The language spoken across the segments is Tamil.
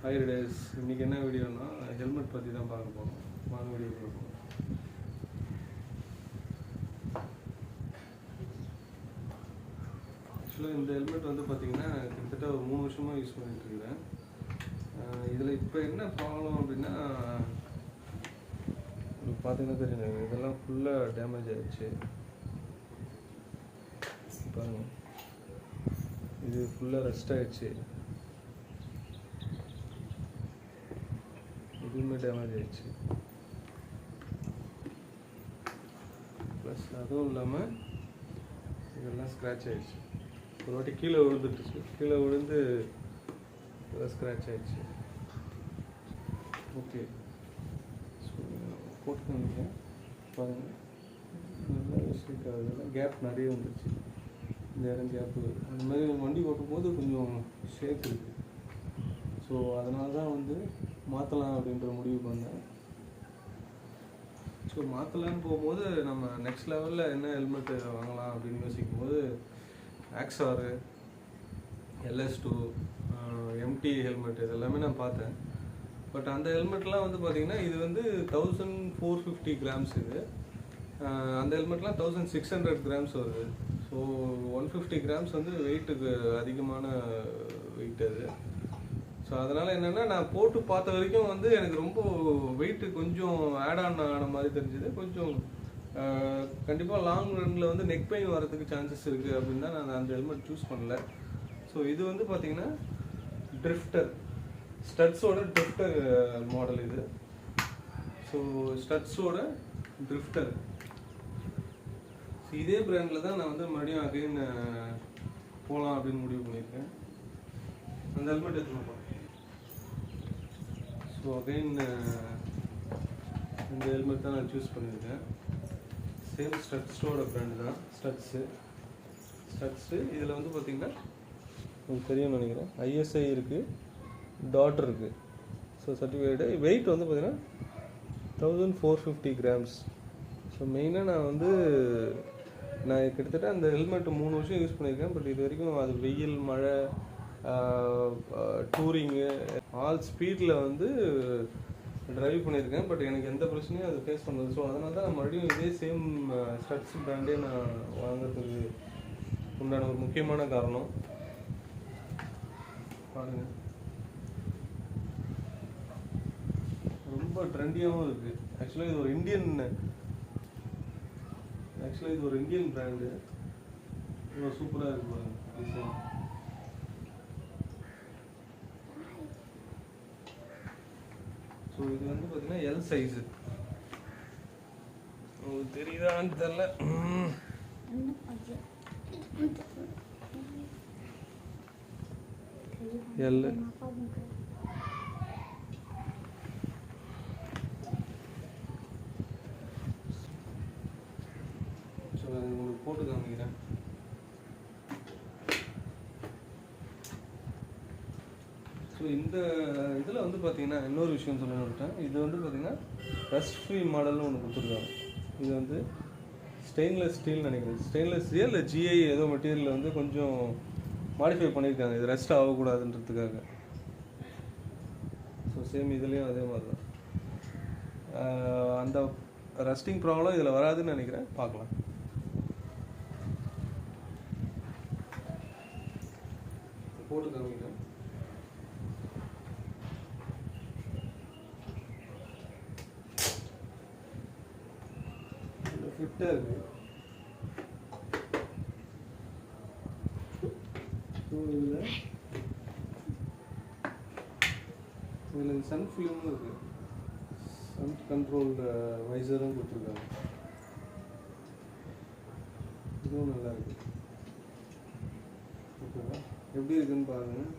ஹை ரைடர்ஸ், இன்றைக்கி என்ன வீடியோனா ஹெல்மெட் பற்றி தான் பார்க்க போகிறோம். வாங்க வீடியோக்குள்ள போகிறோம். ஆக்சுவலாக இந்த ஹெல்மெட் வந்து பார்த்திங்கன்னா கிட்டத்தட்ட ஒரு 3 வருஷமாக யூஸ் பண்ணிகிட்ருக்கிறேன். இதில் இப்போ என்ன ப்ராப்ளம் அப்படின்னா பார்த்தீங்கன்னா தெரியும், இதெல்லாம் ஃபுல்லாக டேமேஜ் ஆகிடுச்சு. பாருங்க, இது ஃபுல்லாக ரெஸ்ட் ஆகிடுச்சு. இதுவுமே டேமேஜ் ஆகிடுச்சு. ப்ளஸ் அதுவும் இல்லாமல் இதெல்லாம் ஸ்க்ராட்ச் ஆகிடுச்சு. ஒரு வாட்டி கீழே விழுந்துட்டுச்சு, கீழே விழுந்து இதெல்லாம் ஸ்க்ராட்ச் ஆகிடுச்சு. ஓகே, ஸோ போட்டு காமிக்கிறேன் பாருங்கள். நல்லா ஸ்ட்ரைக் ஆகுது, கேப் நிறைய வந்துடுச்சு. இந்த இடம் கேப்பு அந்த மாதிரி வண்டி ஓட்டும் போது கொஞ்சம் ஷேக் இருக்குது. ஸோ அதனால தான் வந்து மாற்றலாம் அப்படின்ற முடிவுக்கு வந்தேன். ஸோ மாற்றலான்னு போகும்போது நம்ம நெக்ஸ்ட் லெவலில் என்ன ஹெல்மெட்டு வாங்கலாம் அப்படின்னு யோசிக்கும் போது ஆக்ஸாரு, LS2, MT ஹெல்மெட் இதெல்லாமே நான் பார்த்தேன். பட் அந்த ஹெல்மெட்லாம் வந்து பார்த்திங்கன்னா இது வந்து 1450 கிராம்ஸ். இது அந்த ஹெல்மெட்லாம் 1600 கிராம்ஸ் வருது. ஸோ 150 கிராம்ஸ் வந்து வெயிட்டுக்கு அதிகமான வெயிட் அது. ஸோ அதனால் என்னென்னா நான் போட்டு பார்த்த வரைக்கும் வந்து எனக்கு ரொம்ப வெயிட்டு கொஞ்சம் ஆட் ஆன மாதிரி தெரிஞ்சுது. கொஞ்சம் கண்டிப்பாக லாங் ரன்னில் வந்து நெக் பெயின் வரதுக்கு சான்சஸ் இருக்குது அப்படின்னு தான் நான் அந்த ஹெல்மெட் சூஸ் பண்ணல. ஸோ இது வந்து பார்த்திங்கன்னா ட்ரிஃப்டர், ஸ்டட்ஸோட ட்ரிஃப்டர் மாடல் இது. ஸோ ஸ்டட்ஸோட ட்ரிஃப்டர். ஸோ இதே பிராண்டில் தான் நான் வந்து மறுபடியும் அகைன் போகலாம் அப்படின்னு முடிவு பண்ணியிருக்கேன். அந்த ஹெல்மெட் எடுத்துன்னு போகிறேன். ஸோ அகைன் இந்த ஹெல்மெட் தான் நான் சூஸ் பண்ணியிருக்கேன். சேம் ஸ்டட்ஸோட பிராண்டு தான் ஸ்டட்ஸு. இதில் வந்து பார்த்திங்கன்னா உங்களுக்கு தெரியும்னு நினைக்கிறேன், ISI இருக்குது, டாட் இருக்குது. ஸோ சர்டிஃபிகேட்டு வெயிட் வந்து பார்த்திங்கன்னா 1450 கிராம்ஸ். ஸோ மெயினாக நான் கிட்டத்தட்ட அந்த ஹெல்மெட்டு 3 வருஷம் யூஸ் பண்ணியிருக்கேன். பட் இது வரைக்கும் அது வெயில், மழை, டூரிங்கு, ஆல் ஸ்பீடில் வந்து ட்ரைவ் பண்ணியிருக்கேன். பட் எனக்கு எந்த பிரச்சனையும் அது ஃபேஸ் பண்ணது. ஸோ அதனால தான் நான் மறுபடியும் இதே சேம் ஸ்டட்ஸ் பிராண்டே நான் வாங்கிறதுக்கு உண்டான ஒரு முக்கியமான காரணம். பாருங்கள், ரொம்ப ட்ரெண்டியாகவும் இருக்குது. ஆக்சுவலாக இது ஒரு இந்தியன் பிராண்டு. ரொம்ப சூப்பராக இருக்குது பாருங்க டிசைன். ஸோ இது வந்து பார்த்தீங்கன்னா L சைஸு. உங்களுக்கு தெரியுதான்னு தெரியல. L உங்களுக்கு போட்டு காமிக்கிறேன். ஸோ இந்த இதில் வந்து பார்த்தீங்கன்னா இன்னொரு விஷயம் சொல்லணும்ட்டேன். இது வந்து பார்த்தீங்கன்னா ரஸ்ட் ஃப்ரீ மாடல்னு ஒன்று கொடுத்துருக்காங்க. இது வந்து ஸ்டெயின்லெஸ் ஸ்டீல் நினைக்கிறேன், ஸ்டெயின்லெஸ் ஸ்டீல் இல்லை GI ஏதோ மெட்டீரியலில் வந்து கொஞ்சம் மாடிஃபை பண்ணியிருக்காங்க, இது ரஸ்ட் ஆகக்கூடாதுன்றதுக்காக. ஸோ சேம் இதுலேயும் அதே மாதிரி தான். அந்த ரஸ்டிங் ப்ராப்ளம் இதில் வராதுன்னு நினைக்கிறேன். பார்க்கலாம். போட்டு காமிக்கிறேன். ஃபிட்டாக இருக்குது. இதில் சன் ஃபிலிமும் இருக்குது, சன் கண்ட்ரோல் வைசரும் கொடுத்துருக்காங்க. இதுவும் நல்லா இருக்கு. ஓகேவா, எப்படி இருக்குன்னு பாருங்கள்.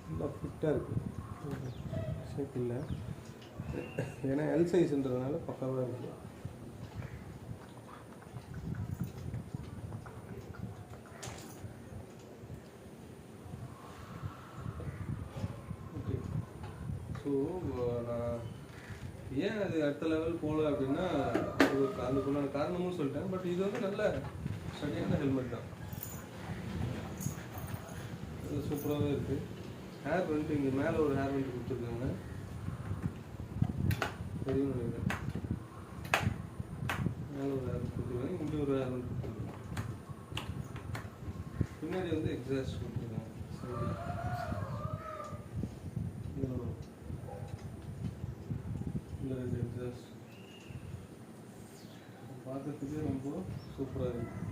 நல்லா ஃபிட்டாக இருக்குது, ஷேக் இல்லை. ஏன்னா L சைஸ்ன்றதுனால பக்காவாக இருக்குது. ஸோ நான் ஏன் அது அடுத்த லெவல் போகல அப்படின்னா அதுக்குண்டான காரணமும் சொல்லிட்டேன். பட் இது வந்து நல்ல சரியான ஹெல்மெட் தான், இது சூப்பராகவே இருக்குது. ஹேர் வெண்ட் இங்கே மேலே ஒரு ஹேர் வெண்ட் கொடுத்துருக்காங்க, தெரியும் நினைக்கிறேன். மேலே ஒரு ஹேர் வெண்ட் கொடுத்துருக்காங்க, இங்கே ஒரு ஹேர் வெண்ட் கொடுத்துருக்காங்க. பின்னாடி வந்து எக்ஸாஸ்ட் கொடுத்துருக்காங்க. இந்த எக்ஸாஸ்ட் பார்க்கறதுக்கே ரொம்ப சூப்பராக இருக்குது.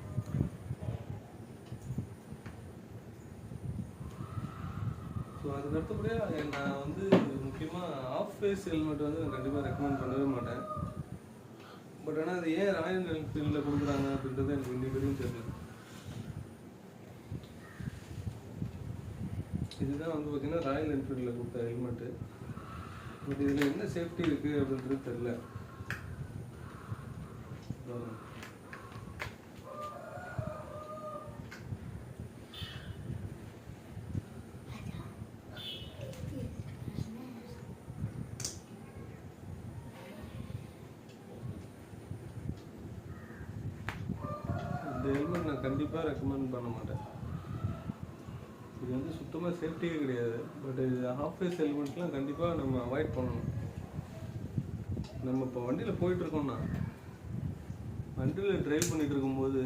ஸோ அதுக்கு அடுத்தபடியாக நான் வந்து முக்கியமாக ஆஃப் ஃபேஸ் ஹெல்மெட் வந்து நான் கண்டிப்பாக ரெக்கமெண்ட் பண்ணவே மாட்டேன். பட் ஆனால் அது ஏன் ராயல் என்ஃபீல்டில் கொடுக்குறாங்க அப்படின்றது எனக்கு இன்னி வரையும் தெரியல. இதுதான் வந்து பார்த்தீங்கன்னா ராயல் என்ஃபீல்டில் கொடுத்த ஹெல்மெட்டு. பட் இதில் என்ன சேஃப்டி இருக்குது அப்படின்றது தெரியல. இந்த ஹெல்மெட் நான் கண்டிப்பாக ரெக்கமெண்ட் பண்ண மாட்டேன். இது வந்து சுத்தமாக சேஃப்டியே கிடையாது. பட் இது ஹாஃப் ஃபேஸ் ஹெல்மெட்லாம் கண்டிப்பாக நம்ம அவாய்ட் பண்ணணும். நம்ம இப்போ வண்டியில் போயிட்டுருக்கோம்னா, வண்டியில் ட்ரைவ் பண்ணிகிட்டு இருக்கும்போது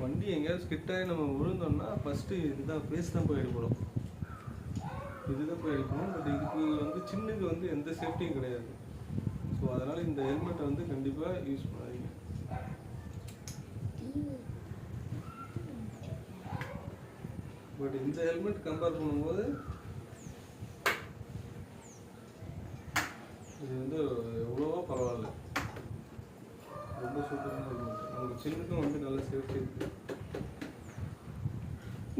வண்டி எங்கேயாவது ஸ்கிட்டாகி நம்ம விழுந்தோம்னா ஃபஸ்ட்டு இதுதான் ஃபேஸ் தான் போய் எடுக்கணும். பட் இதுக்கு வந்து சின்னது வந்து எந்த சேஃப்டியும் கிடையாது. ஸோ அதனால் இந்த ஹெல்மெட்டை வந்து கண்டிப்பாக யூஸ் பண்ணாதீங்க. பட் இந்த ஹெல்மெட் கம்பேர் பண்ணும்போது இது வந்து எவ்வளவோ பரவாயில்ல, ரொம்ப சூப்பரான ஹெல்மெட். நமக்கு சின்னதும் வந்து நல்ல சேஃப்டி இருக்குது.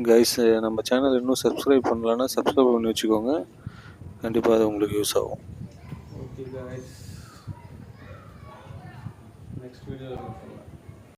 கைஸ், நம்ம சேனல் இன்னும் சப்ஸ்கிரைப் பண்ணலன்னா சப்ஸ்கிரைப் பண்ணி வச்சுக்கோங்க, கண்டிப்பாக அது உங்களுக்கு யூஸ் ஆகும். ஓகே கைஸ், நெக்ஸ்ட் வீடியோவில்